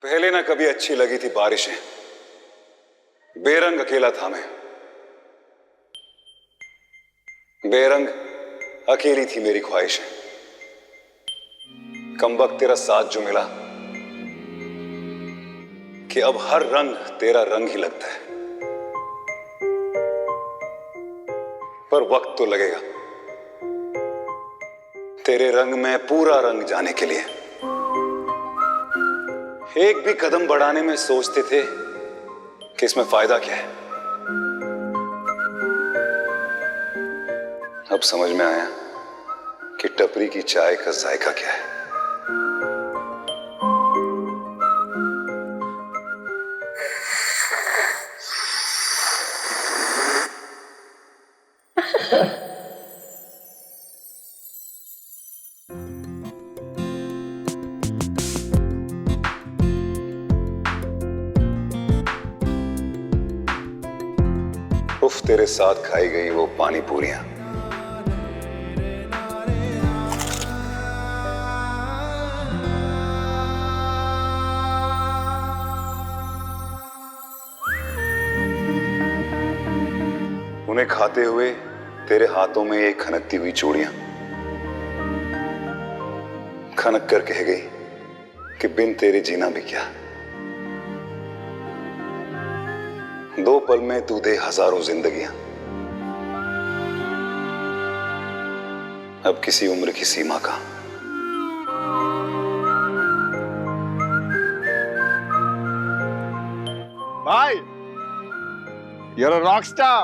पहले ना कभी अच्छी लगी थी बारिशें, बेरंग अकेला था मैं, बेरंग अकेली थी मेरी ख्वाहिशें। कमबख्त तेरा साथ जो मिला कि अब हर रंग तेरा रंग ही लगता है। पर वक्त तो लगेगा तेरे रंग में पूरा रंग जाने के लिए। एक भी कदम बढ़ाने में सोचते थे कि इसमें फायदा क्या है। अब समझ में आया कि टपरी की चाय का जायका क्या है। उफ, तेरे साथ खाई गई वो पानी पूरियां, उन्हें खाते हुए तेरे हाथों में ये खनकती हुई चूड़ियां, खनक कर कह गई कि बिन तेरे जीना भी क्या। दो पल में तू दे हजारों जिंदगियां, अब किसी उम्र की सीमा का। भाई, you're a rock star.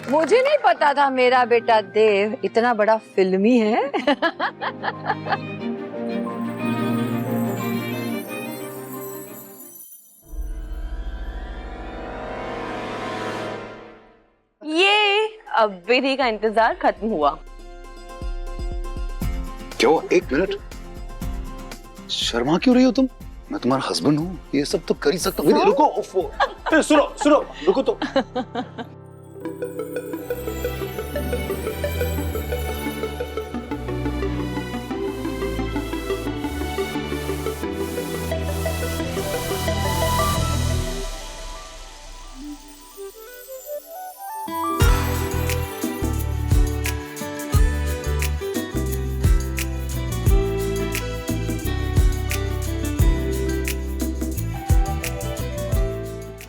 मुझे नहीं पता था मेरा बेटा देव इतना बड़ा फिल्मी है। ये अब विधि का इंतजार खत्म हुआ। क्यों? एक मिनट, शर्मा क्यों रही हो तुम? मैं तुम्हारा हस्बैंड हूँ, ये सब तो कर ही सकता हूँ। रुको, सुनो सुनो, रुको तो।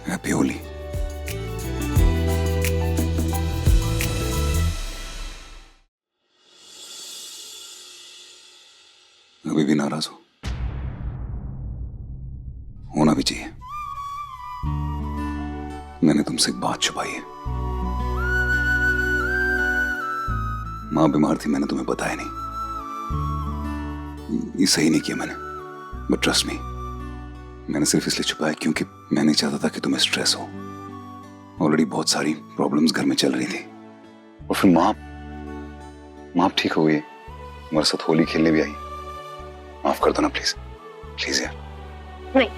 हैप्पी होली। अभी भी नाराज हो? होना भी चाहिए। मैंने तुमसे एक बात छुपाई है। मां बीमार थी, मैंने तुम्हें बताया नहीं। ये सही नहीं किया मैंने, बट ट्रस्ट मी, मैंने सिर्फ इसलिए छुपाया क्योंकि मैं नहीं चाहता था कि तुम्हें स्ट्रेस हो। ऑलरेडी बहुत सारी प्रॉब्लम्स घर में चल रही थी, और फिर माँ ठीक हो गई, तुम्हारे साथ होली खेलने भी आई। माफ कर दो ना प्लीज, प्लीज यार। नहीं,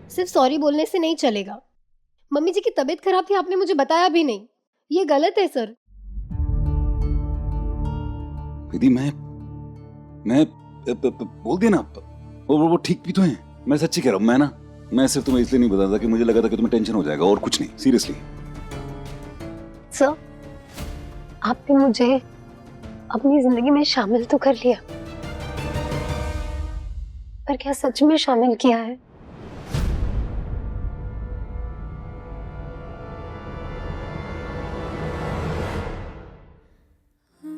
सिर्फ सॉरी बोलने से नहीं चलेगा। मम्मी जी की तबीयत खराब थी, आपने मुझे बताया भी नहीं, ये गलत है सर। दीदी मैं बोल दिया ना, वो ठीक भी तो है। मैं सच्ची कह रहा हूँ। मैं सिर्फ तुम्हें इसलिए नहीं बताता कि मुझे लगा था कि तुम्हें टेंशन हो जाएगा, और कुछ नहीं, सीरियसली। सर, आपने मुझे अपनी जिंदगी में शामिल तो कर लिया, पर क्या सच में शामिल किया है?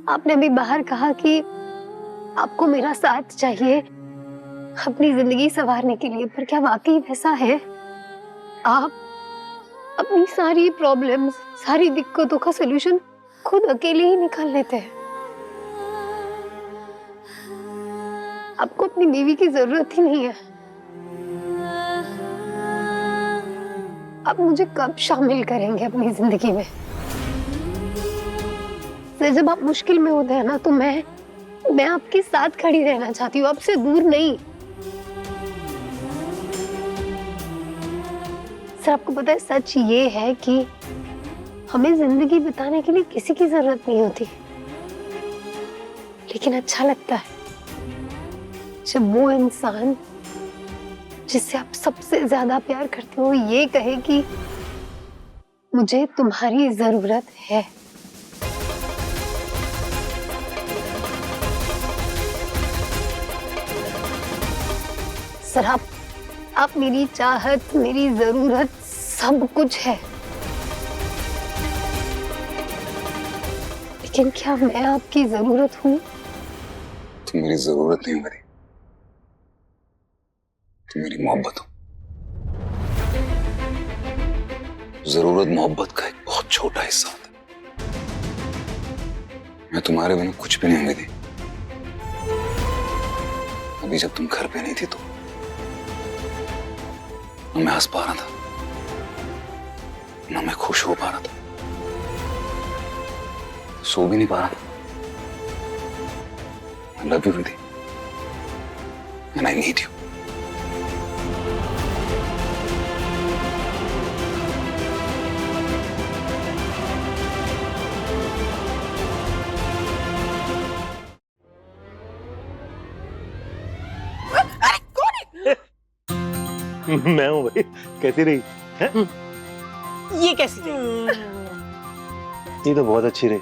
आपने अभी बाहर कहा कि आपको मेरा साथ चाहिए अपनी जिंदगी संवारने के लिए, पर क्या वाकई वैसा है? आप अपनी सारी प्रॉब्लम्स, सारी दिक्कतों का सलूशन खुद अकेले ही निकाल लेते हैं। आपको अपनी बीवी की जरूरत ही नहीं है। आप मुझे कब शामिल करेंगे अपनी जिंदगी में? जब आप मुश्किल में होते हैं ना, तो मैं आपके साथ खड़ी रहना चाहती हूँ, आपसे दूर नहीं। सर आपको पता है सच ये है कि हमें जिंदगी बिताने के लिए किसी की जरूरत नहीं होती, लेकिन अच्छा लगता है जब वो इंसान जिससे आप सबसे ज्यादा प्यार करते हो ये कहे कि मुझे तुम्हारी जरूरत है। सर आप मेरी चाहत, मेरी जरूरत, सब कुछ है, लेकिन क्या मैं आपकी जरूरत हूँ? तुम मेरी जरूरत नहीं हो मेरी, तुम मेरी मोहब्बत हो। जरूरत मोहब्बत का एक बहुत छोटा हिस्सा होता है। मैं तुम्हारे बिना कुछ भी नहीं होने दी। अभी जब तुम घर पे नहीं थी तो न मैं हंस पा रहा था, न मैं खुश हो पा रहा था, सो भी नहीं पा रहा था। I love you, Vidhi, and I need you. मैं हूँ भाई। कैसी रही है? ये कैसी रही? ये तो बहुत अच्छी रही।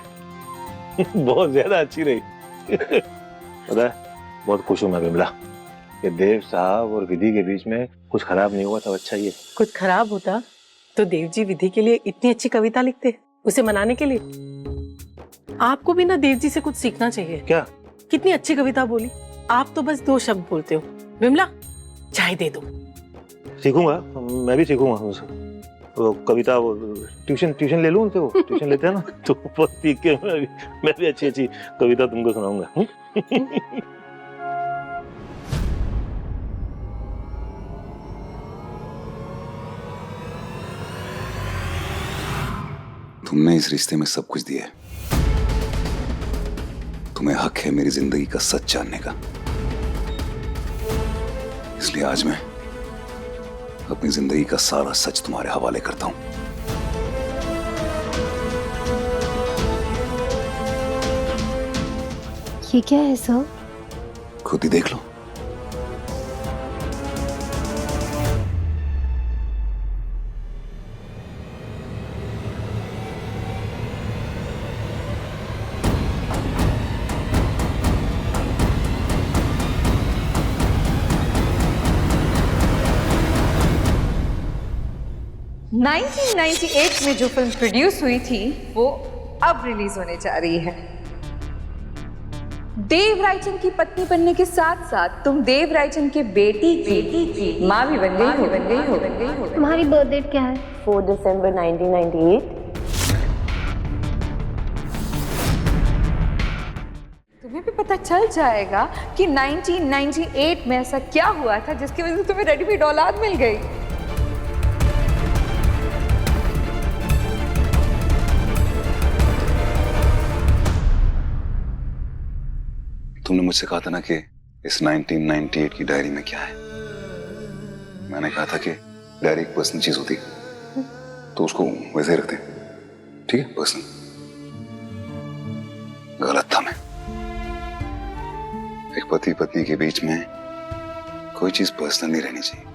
बहुत ज्यादा अच्छी रही। पता है, बहुत खुश हूँ मैं विमला कि देव साहब और विधि के बीच में कुछ खराब नहीं हुआ, सब अच्छा ही है। कुछ खराब होता तो देव जी विधि के लिए इतनी अच्छी कविता लिखते उसे मनाने के लिए। आपको भी ना देव जी से कुछ सीखना चाहिए। क्या? कितनी अच्छी कविता बोली। आप तो बस 2 शब्द बोलते हो। विमला चाय दे दो। सीखूंगा, मैं भी सीखूंगा उनसे। वो कविता, वो ट्यूशन ले लूं उनसे। वो ट्यूशन लेते हैं ना, तो बहुत सीख के मैं भी अच्छी अच्छी कविता तुमको सुनाऊंगा। तुमने इस रिश्ते में सब कुछ दिया है। तुम्हें हक है मेरी जिंदगी का सच जानने का, इसलिए आज मैं अपनी जिंदगी का सारा सच तुम्हारे हवाले करता हूं। ये क्या है सर? खुद ही देख लो। (1998) में जो फिल्म प्रोड्यूस हुई थी वो अब रिलीज होने जा रही है। देव रायचंद की पत्नी बनने के साथ साथ तुम देव रायचंद के बेटी की माँ भी बन गई हो। तुम्हारी बर्थ डेट क्या है? 4 दिसंबर 1998। तुम्हें भी पता चल जाएगा कि 1998 में ऐसा क्या हुआ था जिसकी वजह से तुम्हें रेडीमेड औलाद मिल गई। तुमने मुझसे कहा था ना कि इस 1998 की डायरी में क्या है। मैंने कहा था कि डायरी एक पर्सनल चीज होती है तो उसको वैसे ही रखते हैं, ठीक है, पर्सनल। गलत था मैं। एक पति पत्नी के बीच में कोई चीज पर्सनल नहीं रहनी चाहिए,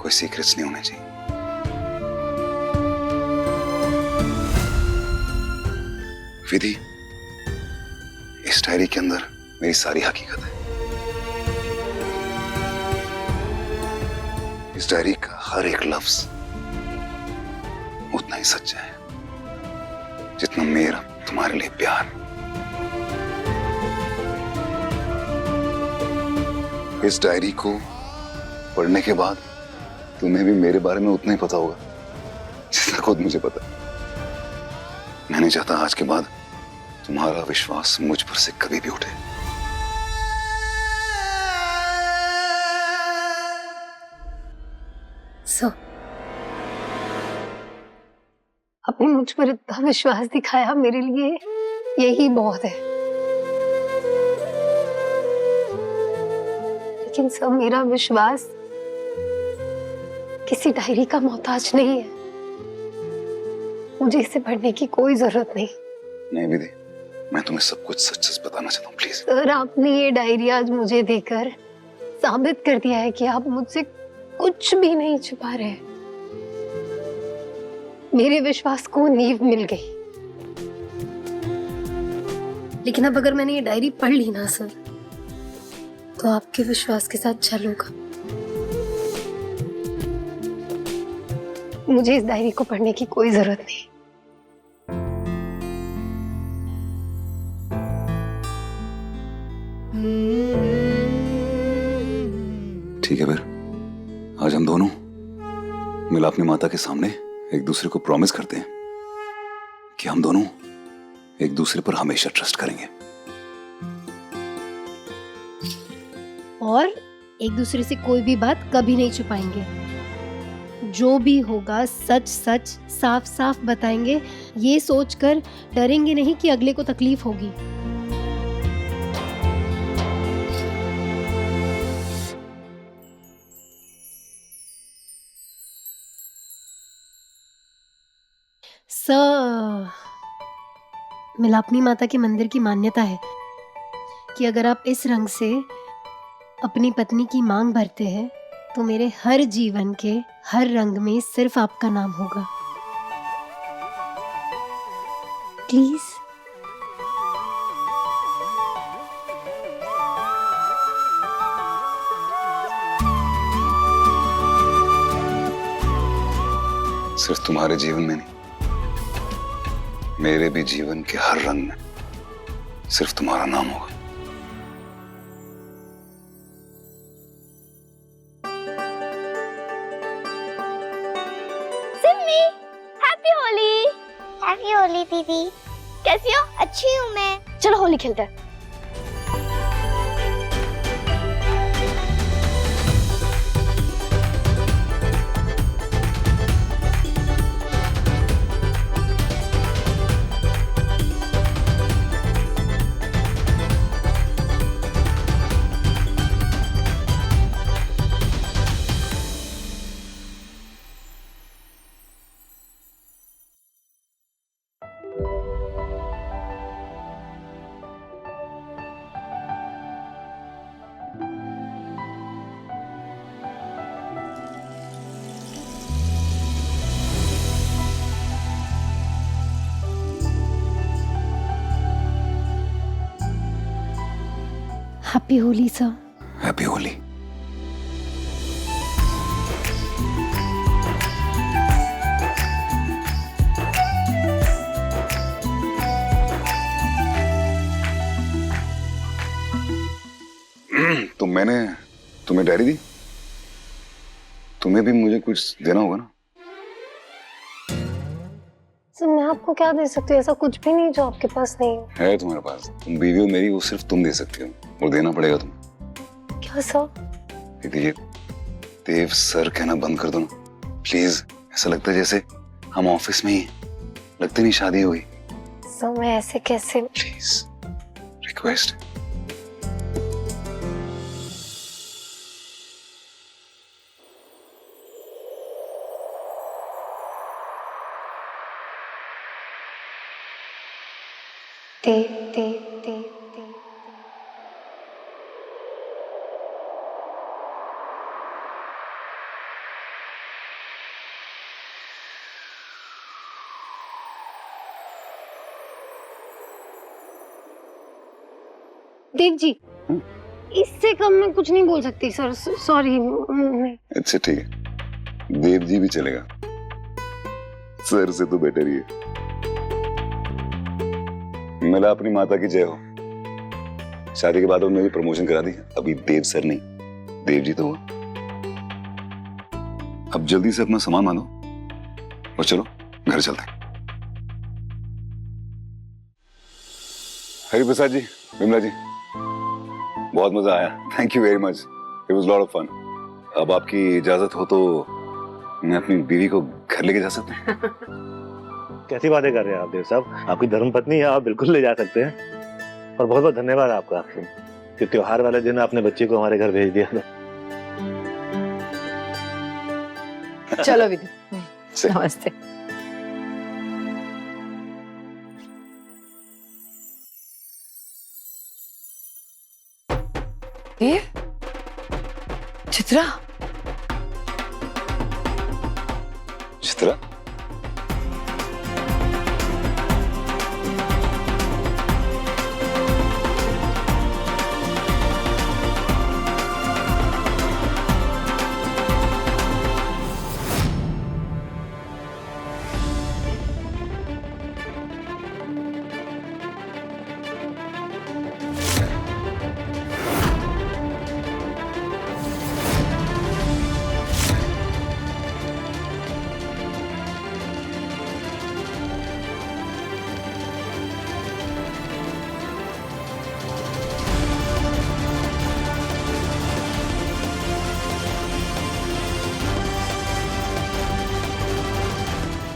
कोई सीक्रेट्स नहीं होने चाहिए। विधि, इस डायरी के अंदर मेरी सारी हकीकत है। इस डायरी का हर एक लफ्ज उतना ही सच्चा है जितना मेरा तुम्हारे लिए प्यार। इस डायरी को पढ़ने के बाद तुम्हें भी मेरे बारे में उतना ही पता होगा जितना खुद मुझे पता है। मैं नहीं चाहता आज के बाद तुम्हारा विश्वास मुझ पर से कभी भी उठे। आपने मुझ पर इतना विश्वास दिखाया, मेरे लिए यही बहुत है। लेकिन सब मेरा विश्वास किसी डायरी का मोहताज नहीं है। मुझे इसे पढ़ने की कोई जरूरत नहीं। नहीं विधि, मैं तुम्हें सब कुछ सच सच बताना चाहता हूँ, प्लीज। सर, आपने ये डायरी आज मुझे देकर साबित कर दिया है कि आप मुझसे कुछ भी नहीं छुपा रहे। मेरे विश्वास को नींव मिल गई। लेकिन अब अगर मैंने ये डायरी पढ़ ली ना सर, तो आपके विश्वास के साथ छल होगा। मुझे इस डायरी को पढ़ने की कोई जरूरत नहीं। ठीक है फिर, आज हम दोनों मिला अपनी माता के सामने एक दूसरे को प्रॉमिस करते हैं कि हम दोनों एक दूसरे पर हमेशा ट्रस्ट करेंगे और एक दूसरे से कोई भी बात कभी नहीं छुपाएंगे। जो भी होगा सच सच साफ साफ बताएंगे, ये सोचकर डरेंगे नहीं कि अगले को तकलीफ होगी। मिलापनी माता के मंदिर की मान्यता है कि अगर आप इस रंग से अपनी पत्नी की मांग भरते हैं तो मेरे हर जीवन के हर रंग में सिर्फ आपका नाम होगा। प्लीज। सिर्फ तुम्हारे जीवन में नहीं, मेरे भी जीवन के हर रंग में सिर्फ तुम्हारा नाम होगा। सिम्मी, हैप्पी होली। हैप्पी होली दीदी। कैसी हो? अच्छी हूँ मैं। चलो होली खेलते हैं। Happy Holi sir. Happy Holi. तो मैंने तुम्हें डायरी दी, तुम्हें भी मुझे कुछ देना होगा ना। सर, मैं आपको क्या दे सकती हूँ? ऐसा कुछ भी नहीं जो आपके पास नहीं हो। है तुम्हारे पास, तुम बीवी हो मेरी, वो सिर्फ तुम दे सकती हो और देना पड़ेगा तुम्हें। क्या सर? दीदी, ये देव सर कहना बंद कर दो ना प्लीज। ऐसा लगता है जैसे हम ऑफिस में ही, लगता नहीं शादी हुई। सर, मैं ऐसे कैसे? Please, request. ते देव जी, इससे कम मैं कुछ नहीं बोल सकती सर। सॉरी। अच्छा ठीक है, देव जी भी चलेगा, सर से तो बेटर ही है। मिला अपनी माता की जय हो। शादी के बाद उन्होंने भी प्रमोशन करा दी, अभी देव सर नहीं, देव जी तो हुआ। अब जल्दी से अपना सामान बांधो और चलो घर चलते हैं। हरि प्रसाद जी, विमला जी, बहुत मजा आया। Thank you very much, it was lot of fun. अब आपकी इजाजत हो तो मैं अपनी बीवी को घर लेके जा सकता हूँ? कैसी बातें कर रहे हैं आप देव साहब, आपकी धर्मपत्नी है, आप बिल्कुल ले जा सकते हैं। और बहुत बहुत धन्यवाद आपका कि त्योहार वाले दिन आपने बच्ची को हमारे घर भेज दिया। चलो विधि, से। नमस्ते। देव, चित्रा, चित्रा,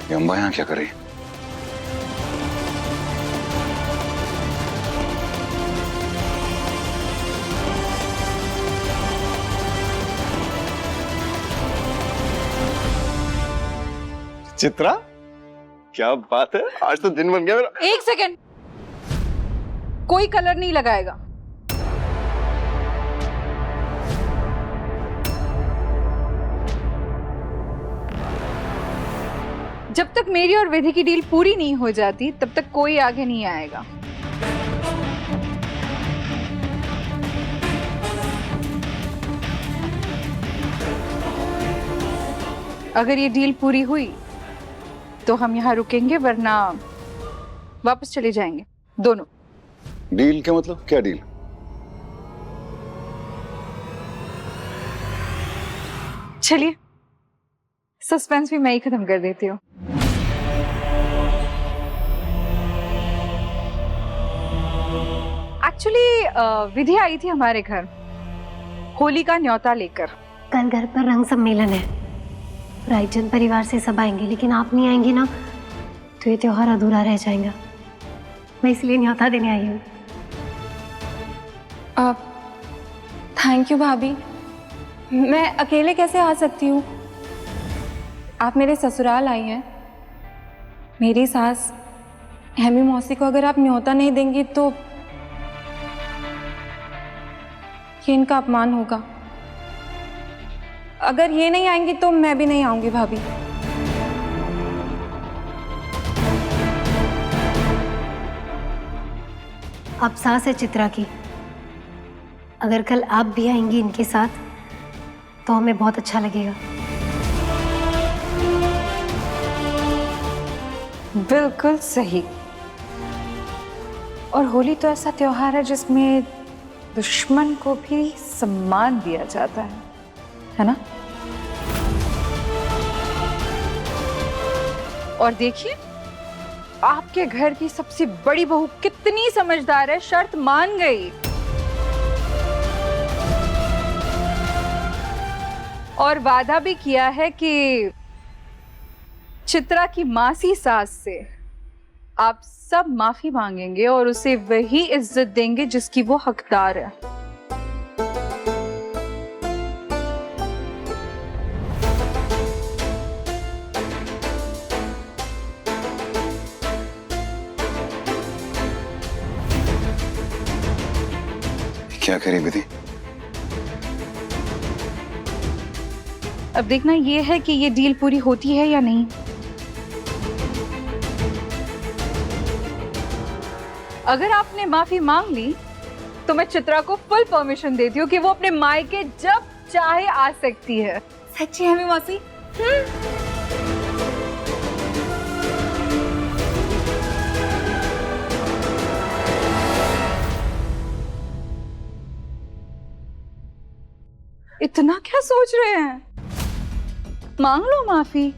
ये अम्बा यहाँ क्या कर रही है? चित्रा, क्या बात है, आज तो दिन बन गया मेरा। एक सेकेंड, कोई कलर नहीं लगाएगा। जब तक मेरी और विधि की डील पूरी नहीं हो जाती तब तक कोई आगे नहीं आएगा। अगर ये डील पूरी हुई तो हम यहाँ रुकेंगे, वरना वापस चले जाएंगे दोनों। डील क्या मतलब? क्या डील? चलिए, सस्पेंस भी मैं ही खत्म कर देती हूँ। एक्चुअली विधि आई थी हमारे घर होली का न्योता लेकर। कल घर पर रंग सम्मेलन है, रायचंद परिवार से सब आएंगे, लेकिन आप नहीं आएंगी ना तो ये त्योहार अधूरा रह जाएगा। मैं इसलिए न्योता देने आई हूँ। थैंक यू भाभी, मैं अकेले कैसे आ सकती हूँ? आप मेरे ससुराल आई हैं। मेरी सास हेमी मौसी को अगर आप न्योता नहीं देंगी तो ये इनका अपमान होगा। अगर ये नहीं आएंगी तो मैं भी नहीं आऊंगी भाभी। आप सास है चित्रा की, अगर कल आप भी आएंगी इनके साथ तो हमें बहुत अच्छा लगेगा। बिल्कुल सही। और होली तो ऐसा त्योहार है जिसमें दुश्मन को भी सम्मान दिया जाता है ना? और देखिए, आपके घर की सबसे बड़ी बहू कितनी समझदार है, शर्त मान गई और वादा भी किया है कि चित्रा की मासी सास से आप सब माफी मांगेंगे और उसे वही इज्जत देंगे जिसकी वो हकदार है। क्या करें विधि? अब देखना ये है कि ये डील पूरी होती है या नहीं। अगर आपने माफी मांग ली तो मैं चित्रा को फुल परमिशन देती हूँ कि वो अपने मायके जब चाहे आ सकती है। सच्ची हेमी मौसी? इतना क्या सोच रहे हैं? मांग लो माफी।